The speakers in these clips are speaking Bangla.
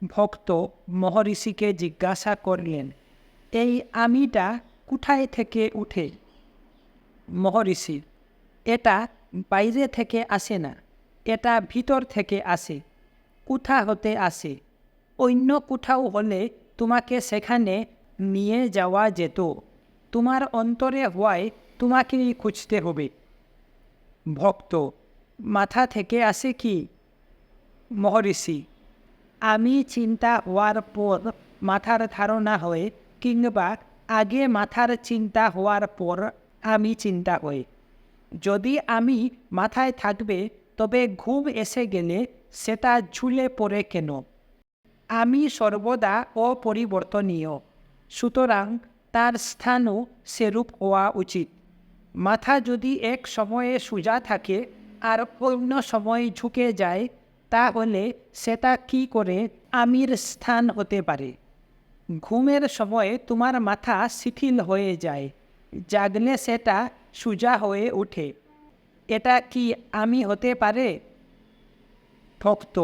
ভক্ত মহর্ষিকে জিজ্ঞাসা করলেন, এই আমিটা কোথায় থেকে উঠে? মহর্ষি, এটা বাইরে থেকে আসে না, এটা ভিতর থেকে আসে। কোথা হতে আসে? অন্য কোথাও হলে তোমাকে সেখানে নিয়ে যাওয়া যেত। তোমার অন্তরে হওয়ায় তোমাকেই খুঁজতে হবে। ভক্ত, মাথা থেকে আসে কি? মহর্ষি, আমি চিন্তা হওয়ার পর মাথার ধারণা হয়, কিংবা আগে মাথার চিন্তা হওয়ার পর আমি চিন্তা হই। যদি আমি মাথায় থাকবে, তবে ঘুম এসে গেলে সেটা ঝুলে পড়ে কেন? আমি সর্বদা অপরিবর্তনীয়, সুতরাং তার স্থানও সেরূপ হওয়া উচিত। মাথা যদি এক সময়ে সোজা থাকে আর অন্য সময় ঝুঁকে যায়, তাহলে সেটা কি করে আমির স্থান হতে পারে? ঘুমের সময় তোমার মাথা শিথিল হয়ে যায়, জাগলে সেটা সোজা হয়ে ওঠে। এটা কি আমি হতে পারে? ভক্ত,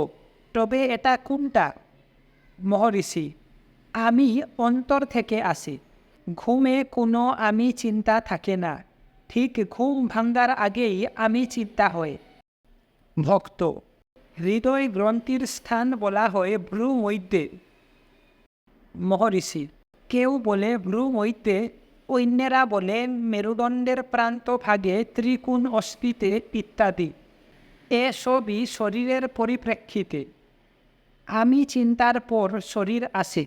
তবে এটা কোনটা? মহর্ষি, আমি অন্তর থেকে আসি। ঘুমে কোনো আমি চিন্তা থাকে না, ঠিক ঘুম ভাঙ্গার আগেই আমি চিন্তা হয়। ভক্ত, হৃদয় গ্রন্থির স্থান বলা হয় ভ্রু মধ্যে। মহর্ষি, কেউ বলে ভ্রু মধ্যে, অন্যেরা বলে মেরুদণ্ডের প্রান্ত ভাগে ত্রিকোণ অস্থিতে ইত্যাদি। এসবই শরীরের পরিপ্রেক্ষিতে। আমি চিন্তার পর শরীর আসে।